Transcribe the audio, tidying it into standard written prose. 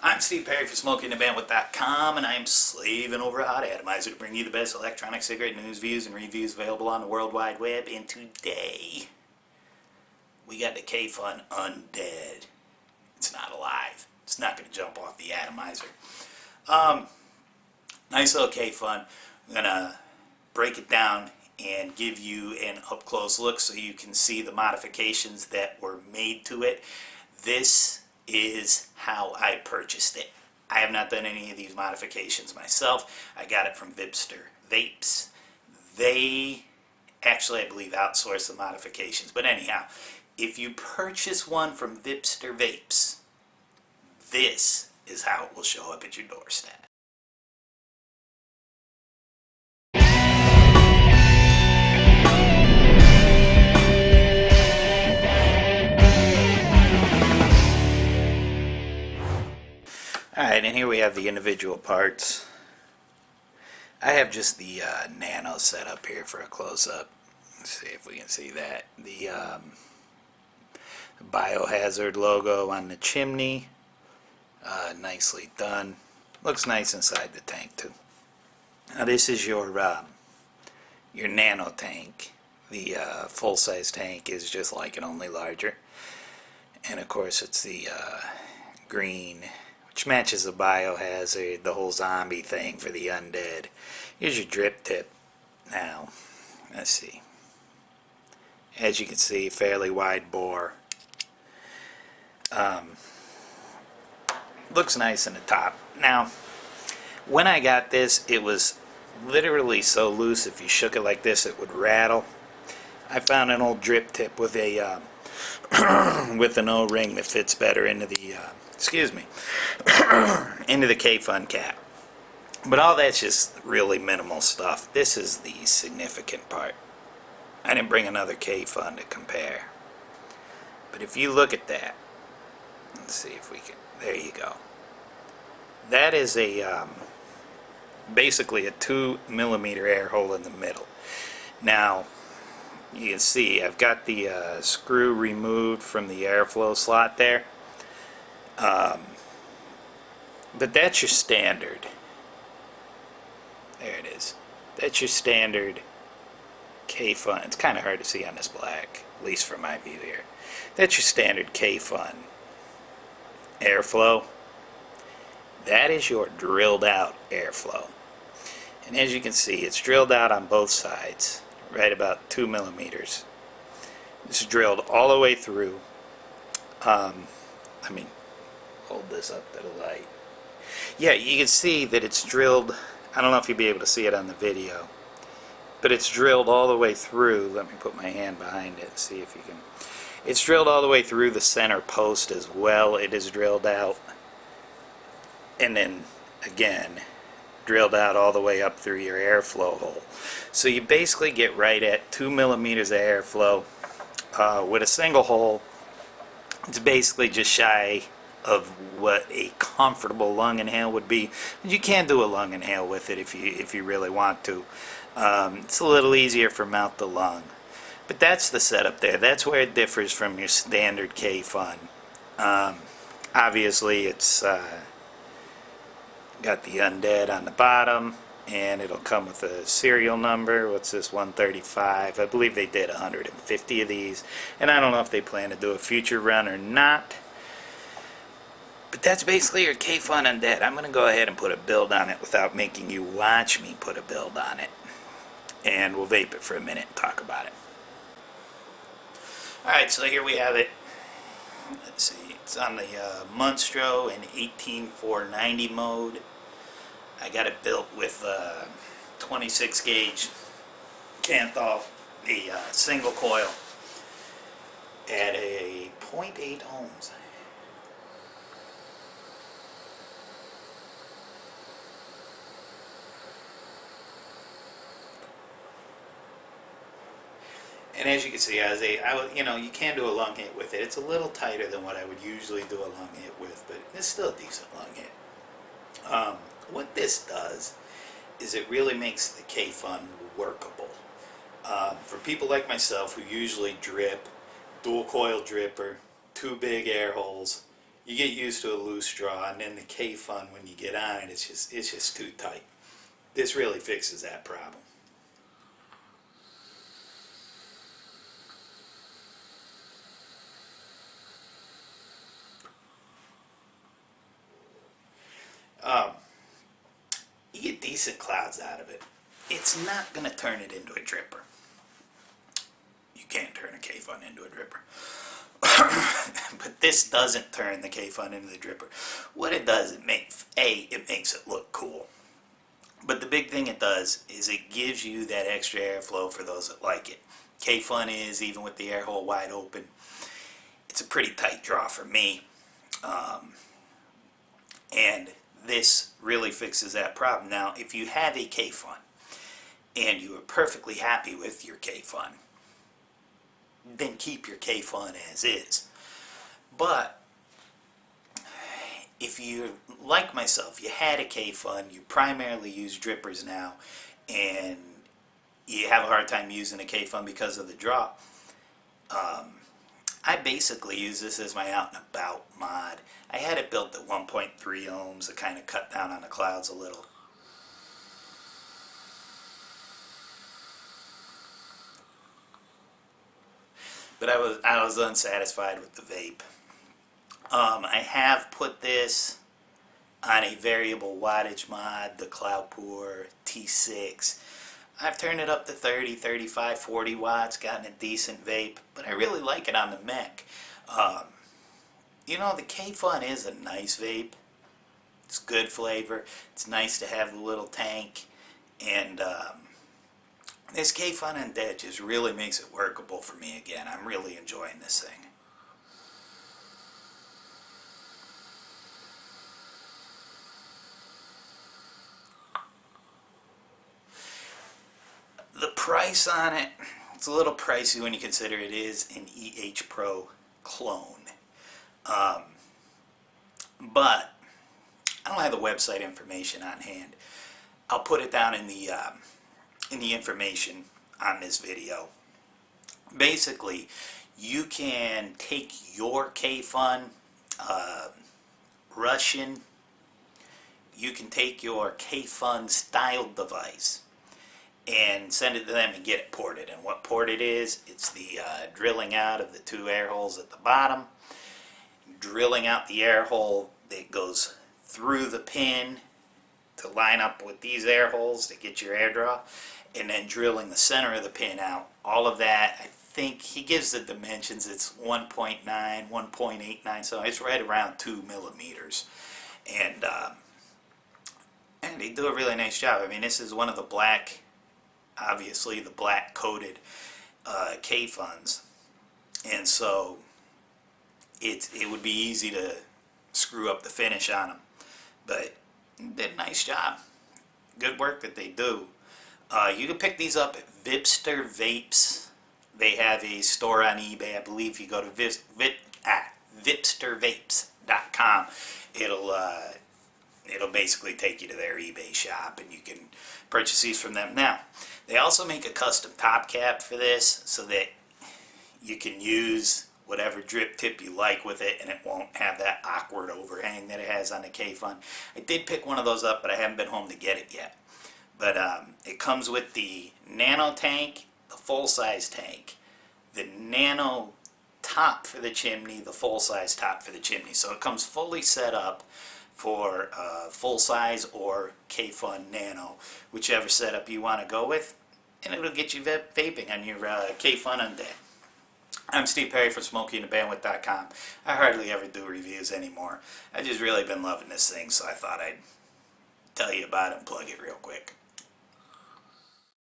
I'm Steve Perry for SmokingTheBandwidth.com, and I am slaving over a hot atomizer to bring you the best electronic cigarette news, views, and reviews available on the World Wide Web. And today, we got the Kayfun Undead. It's not alive. It's not going to jump off the atomizer. Nice little Kayfun. I'm going to break it down and give you an up-close look so you can see the modifications that were made to it. This is how I purchased it. I have not done any of these modifications myself. I got it from Vipster Vapes. They actually, I believe, outsource the modifications. But anyhow, if you purchase one from Vipster Vapes, this is how it will show up at your doorstep. Alright, and here we have the individual parts. I have just the nano set up here for a close-up. Let's see if we can see that. The biohazard logo on the chimney. Nicely done. Looks nice inside the tank too. Now this is your nano tank. The full-size tank is just like it, only larger. And of course it's the green, which matches the biohazard, the whole zombie thing for the undead. Here's your drip tip. Now, let's see. As you can see, fairly wide bore. Looks nice in the top. Now, when I got this, it was literally so loose, if you shook it like this, it would rattle. I found an old drip tip with a with an O-ring that fits better into the into the Kayfun cap. But all that's just really minimal stuff. This is the significant part. I didn't bring another Kayfun to compare. But if you look at that, let's see if we can, there you go. That is a basically a 2mm air hole in the middle. Now, you can see I've got the screw removed from the airflow slot there. But that's your standard. There it is. That's your standard Kayfun. It's kind of hard to see on this black, at least from my view here. That's your standard Kayfun airflow. That is your drilled out airflow. And as you can see, it's drilled out on both sides, right about 2mm. It's drilled all the way through. Let me hold this up to the light. Yeah, you can see that it's drilled. I don't know if you'll be able to see it on the video, but it's drilled all the way through. Let me put my hand behind it and see if you can. It's drilled all the way through the center post as well. It is drilled out, and then again drilled out all the way up through your airflow hole. So you basically get right at 2mm of airflow with a single hole. It's basically just shy of what a comfortable lung inhale would be. You can do a lung inhale with it if you really want to. It's a little easier for mouth to lung. But that's the setup there. That's where it differs from your standard Kayfun. Obviously it's got the Undead on the bottom, and it'll come with a serial number. What's this, 135? I believe they did 150 of these, and I don't know if they plan to do a future run or not. But that's basically your Kayfun Undead. I'm going to go ahead and put a build on it without making you watch me put a build on it. And we'll vape it for a minute and talk about it. Alright, so here we have it. Let's see. It's on the Monstro in 18490 mode. I got it built with 26 gauge Canthal, the single coil, at a 0.8 ohms. And as you can see, you can do a lung hit with it. It's a little tighter than what I would usually do a lung hit with, but it's still a decent lung hit. What this does is it really makes the Kayfun workable. For people like myself who usually drip, dual coil dripper, 2 big air holes, You get used to a loose straw, and then the Kayfun, when you get on it, it's just too tight. This really fixes that problem. You get decent clouds out of it. It's not going to turn it into a dripper. You can't turn a Kayfun into a dripper. But this doesn't turn the Kayfun into the dripper. What it does, it makes it look cool. But the big thing it does is it gives you that extra airflow for those that like it. Kayfun is, even with the air hole wide open, it's a pretty tight draw for me. And this really fixes that problem. Now, if you have a Kayfun and you are perfectly happy with your Kayfun, then keep your Kayfun as is. But if you're like myself, you had a Kayfun, you primarily use drippers now, and you have a hard time using a Kayfun because of the draw, I basically use this as my out and about mod. I had it built at 1.3 ohms to kind of cut down on the clouds a little. But I was unsatisfied with the vape. I have put this on a variable wattage mod, the Cloudpour T6. I've turned it up to 30, 35, 40 watts, gotten a decent vape, but I really like it on the mech. You know, the Kayfun is a nice vape. It's good flavor. It's nice to have the little tank, and this Kayfun Undead just really makes it workable for me again. I'm really enjoying this thing. The price on it, it's a little pricey when you consider it is an EH Pro clone. But I don't have the website information on hand. I'll put it down in the information on this video. Basically, you can take your Kayfun, Russian, you can take your Kayfun styled device and send it to them and get it ported. And what ported is, it's the drilling out of the two air holes at the bottom, drilling out the air hole that goes through the pin to line up with these air holes to get your air draw, and then drilling the center of the pin out. All of that, I think he gives the dimensions, it's 1.9, 1.89, so it's right around 2 millimeters. And they do a really nice job. I mean, this is one of the black, obviously the black coated Kayfuns, and so it would be easy to screw up the finish on them, but they did a nice job. Good work that they do. You can pick these up at Vipster Vapes. They have a store on eBay. I believe if you go to vipstervapes.com, it'll basically take you to their eBay shop, and you can purchase these from them. Now, they also make a custom top cap for this so that you can use whatever drip tip you like with it, and it won't have that awkward overhang that it has on the Kayfun. I did pick one of those up, but I haven't been home to get it yet. But it comes with the nano tank, the full-size tank, the nano top for the chimney, the full-size top for the chimney. So it comes fully set up for full-size or Kayfun Nano, whichever setup you want to go with, and it'll get you vaping on your Kayfun Undead. I'm Steve Perry from SmokingTheBandwidth.com. I hardly ever do reviews anymore. I've just really been loving this thing, so I thought I'd tell you about it and plug it real quick.